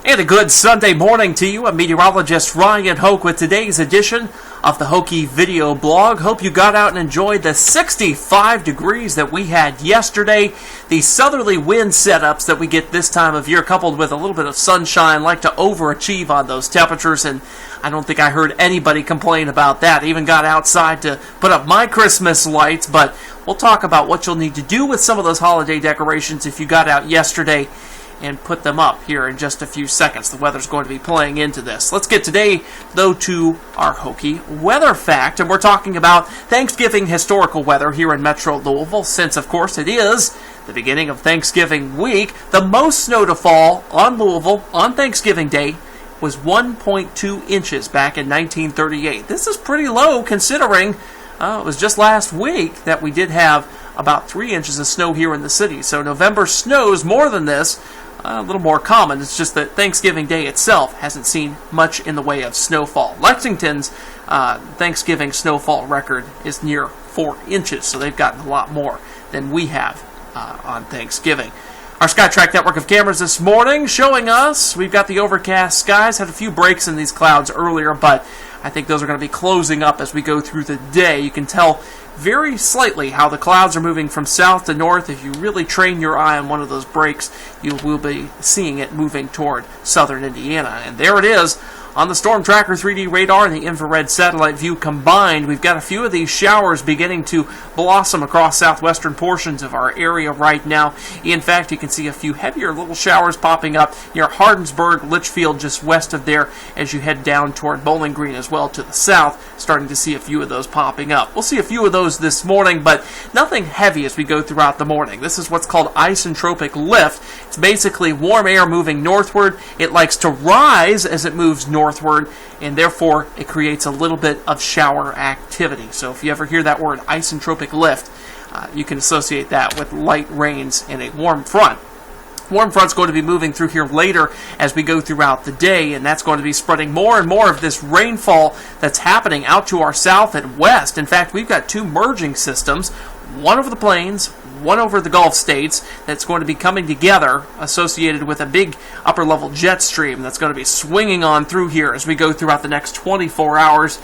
And a good Sunday morning to you. I'm Meteorologist Ryan Hoke with today's edition of the Hokey video blog. Hope you got out and enjoyed the 65 degrees that we had yesterday. The southerly wind setups that we get this time of year, coupled with a little bit of sunshine, like to overachieve on those temperatures, and I don't think I heard anybody complain about that. I even got outside to put up my Christmas lights, but we'll talk about what you'll need to do with some of those holiday decorations if you got out yesterday and put them up here in just a few seconds. The weather's going to be playing into this. Let's get today, though, to our Hokey weather fact, and we're talking about Thanksgiving historical weather here in Metro Louisville, since, of course, it is the beginning of Thanksgiving week. The most snow to fall on Louisville on Thanksgiving Day was 1.2 inches back in 1938. This is pretty low considering it was just last week that we did have about 3 inches of snow here in the city. So November snows more than this, a little more common. It's just that Thanksgiving Day itself hasn't seen much in the way of snowfall. Lexington's Thanksgiving snowfall record is near 4 inches, so they've gotten a lot more than we have on Thanksgiving. Our SkyTrack network of cameras this morning showing us we've got the overcast skies. Had a few breaks in these clouds earlier, but I think those are going to be closing up as we go through the day. You can tell very slightly how the clouds are moving from south to north. If you really train your eye on one of those breaks, you will be seeing it moving toward southern Indiana. And there it is on the Storm Tracker 3D radar and the infrared satellite view combined. We've got a few of these showers beginning to blossom across southwestern portions of our area right now. In fact, you can see a few heavier little showers popping up near Hardensburg, Litchfield, just west of there as you head down toward Bowling Green as well to the south. Starting to see a few of those popping up. We'll see a few of those this morning, but nothing heavy as we go throughout the morning. This is what's called isentropic lift. It's basically warm air moving northward. It likes to rise as it moves northward, and therefore it creates a little bit of shower activity. So if you ever hear that word, isentropic lift, you can associate that with light rains and a warm front. Warm front's going to be moving through here later as we go throughout the day, and that's going to be spreading more and more of this rainfall that's happening out to our south and west. In fact, we've got two merging systems, one over the plains, one over the Gulf states, that's going to be coming together, associated with a big upper-level jet stream that's going to be swinging on through here as we go throughout the next 24 hours.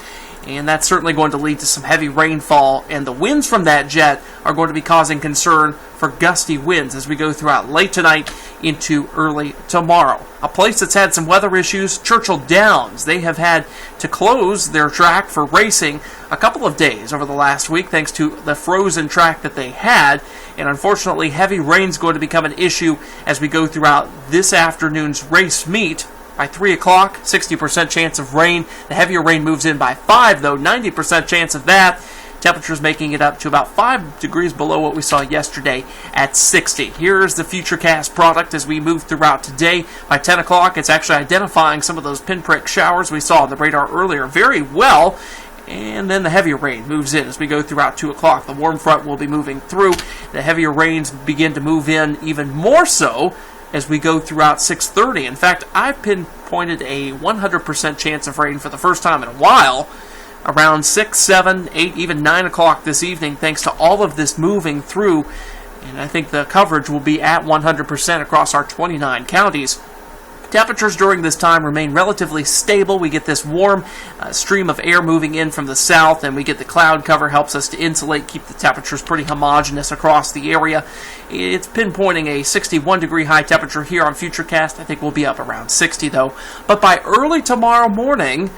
And that's certainly going to lead to some heavy rainfall, and the winds from that jet are going to be causing concern for gusty winds as we go throughout late tonight into early tomorrow. A place that's had some weather issues, Churchill Downs. They have had to close their track for racing a couple of days over the last week thanks to the frozen track that they had, and unfortunately heavy rain's going to become an issue as we go throughout this afternoon's race meet. By 3 o'clock, 60% chance of rain. The heavier rain moves in by 5, though, 90% chance of that. Temperatures making it up to about 5 degrees below what we saw yesterday at 60. Here's the Futurecast product as we move throughout today. By 10 o'clock, it's actually identifying some of those pinprick showers we saw on the radar earlier very well. And then the heavier rain moves in as we go throughout 2 o'clock. The warm front will be moving through. The heavier rains begin to move in even more so as we go throughout 6:30. In fact, I've pinpointed a 100% chance of rain for the first time in a while around 6, 7, 8, even 9 o'clock this evening, thanks to all of this moving through. And I think the coverage will be at 100% across our 29 counties. Temperatures during this time remain relatively stable. We get this warm stream of air moving in from the south, and we get the cloud cover, helps us to insulate, keep the temperatures pretty homogeneous across the area. It's pinpointing a 61-degree high temperature here on Futurecast. I think we'll be up around 60, though. But by early tomorrow morning,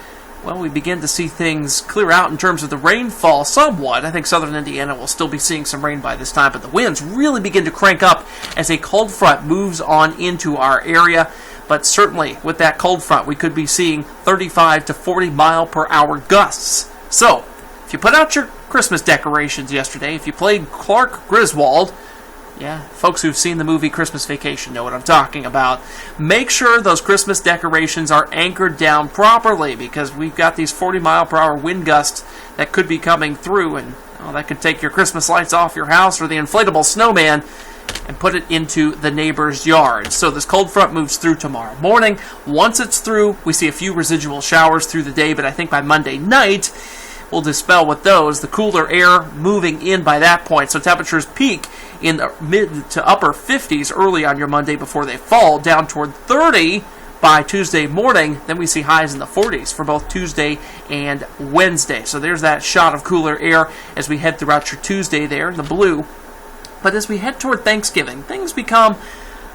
well, we begin to see things clear out in terms of the rainfall somewhat. I think southern Indiana will still be seeing some rain by this time, but the winds really begin to crank up as a cold front moves on into our area. But certainly, with that cold front, we could be seeing 35 to 40 mile per hour gusts. So, if you put out your Christmas decorations yesterday, if you played Clark Griswold, yeah, folks who've seen the movie Christmas Vacation know what I'm talking about, make sure those Christmas decorations are anchored down properly, because we've got these 40 mile per hour wind gusts that could be coming through, and that could take your Christmas lights off your house or the inflatable snowman and put it into the neighbor's yard. So this cold front moves through tomorrow morning. Once it's through, we see a few residual showers through the day, but I think by Monday night, we'll dispel with those. The cooler air moving in by that point, so temperatures peak in the mid to upper 50s early on your Monday before they fall down toward 30 by Tuesday morning, then we see highs in the 40s for both Tuesday and Wednesday. So there's that shot of cooler air as we head throughout your Tuesday there in the blue. But as we head toward Thanksgiving, things become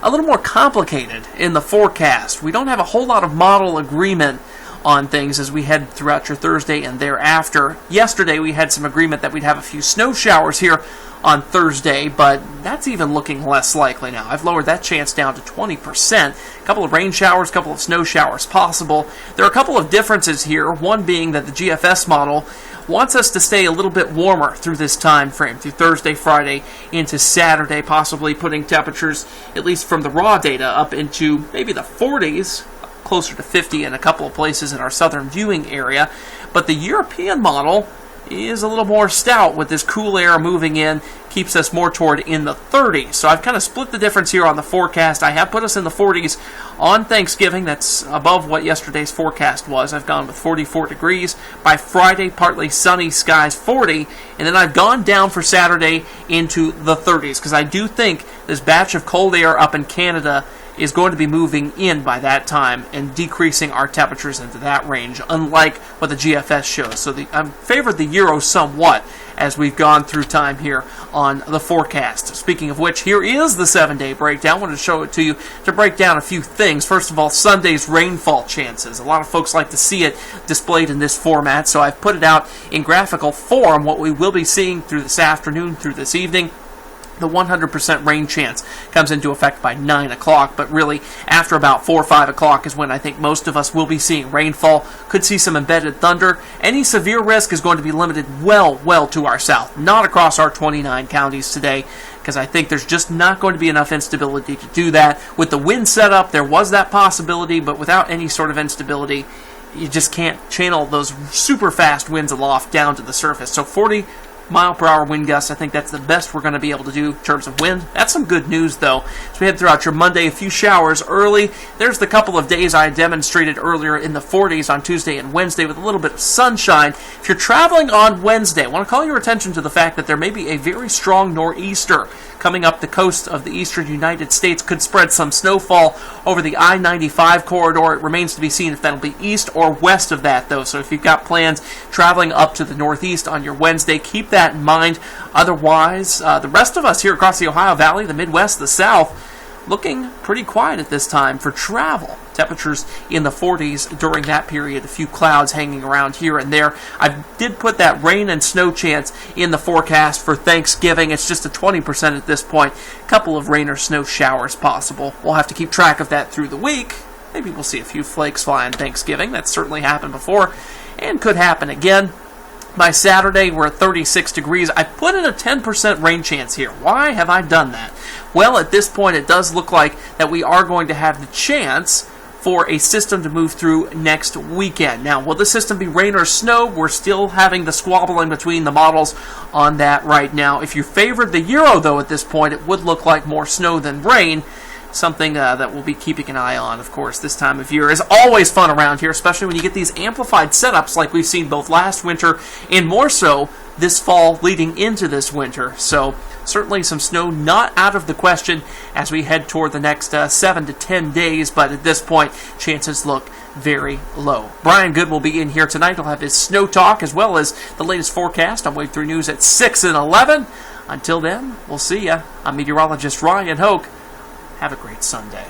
a little more complicated in the forecast. We don't have a whole lot of model agreement on things as we head throughout your Thursday and thereafter. Yesterday we had some agreement that we'd have a few snow showers here on Thursday, but that's even looking less likely now. I've lowered that chance down to 20%. A couple of rain showers, a couple of snow showers possible. There are a couple of differences here, one being that the GFS model wants us to stay a little bit warmer through this time frame, through Thursday, Friday, into Saturday, possibly putting temperatures, at least from the raw data, up into maybe the 40s, closer to 50 in a couple of places in our southern viewing area. But the European model is a little more stout with this cool air moving in, keeps us more toward in the 30s. So I've kind of split the difference here on the forecast. I have put us in the 40s on Thanksgiving. That's above what yesterday's forecast was. I've gone with 44 degrees. By Friday, partly sunny skies, 40. And then I've gone down for Saturday into the 30s because I do think this batch of cold air up in Canada is going to be moving in by that time and decreasing our temperatures into that range, unlike what the GFS shows. So I've favored the Euro somewhat as we've gone through time here on the forecast. Speaking of which, here is the 7-day breakdown. I wanted to show it to you to break down a few things. First of all, Sunday's rainfall chances. A lot of folks like to see it displayed in this format, so I've put it out in graphical form, what we will be seeing through this afternoon, through this evening. The 100% rain chance comes into effect by 9 o'clock, but really after about 4 or 5 o'clock is when I think most of us will be seeing rainfall. Could see some embedded thunder. Any severe risk is going to be limited well to our south, not across our 29 counties today, because I think there's just not going to be enough instability to do that. With the wind setup, there was that possibility, but without any sort of instability, you just can't channel those super fast winds aloft down to the surface. So 40-mile-per-hour wind gusts, I think that's the best we're going to be able to do in terms of wind. That's some good news, though. As we head throughout your Monday, a few showers early. There's the couple of days I demonstrated earlier in the 40s on Tuesday and Wednesday with a little bit of sunshine. If you're traveling on Wednesday, I want to call your attention to the fact that there may be a very strong nor'easter coming up the coast of the eastern United States. Could spread some snowfall over the I-95 corridor. It remains to be seen if that'll be east or west of that, though. So if you've got plans traveling up to the northeast on your Wednesday, keep that in mind. Otherwise, the rest of us here across the Ohio Valley, the Midwest, the South, looking pretty quiet at this time for travel. Temperatures in the 40s during that period. A few clouds hanging around here and there. I did put that rain and snow chance in the forecast for Thanksgiving. It's just a 20% at this point. A couple of rain or snow showers possible. We'll have to keep track of that through the week. Maybe we'll see a few flakes fly on Thanksgiving. That's certainly happened before and could happen again. By Saturday, we're at 36 degrees. I put in a 10% rain chance here. Why have I done that? Well, at this point, it does look like that we are going to have the chance for a system to move through next weekend. Now, will the system be rain or snow? We're still having the squabbling between the models on that right now. If you favored the Euro, though, at this point, it would look like more snow than rain. Something that we'll be keeping an eye on, of course, this time of year. Is always fun around here, especially when you get these amplified setups like we've seen both last winter and more so this fall leading into this winter. So certainly some snow not out of the question as we head toward the next 7 to 10 days, but at this point, chances look very low. Brian Good will be in here tonight. He'll have his snow talk as well as the latest forecast on Wave 3 News at 6 and 11. Until then, we'll see ya. I'm meteorologist Ryan Hoke. Have a great Sunday.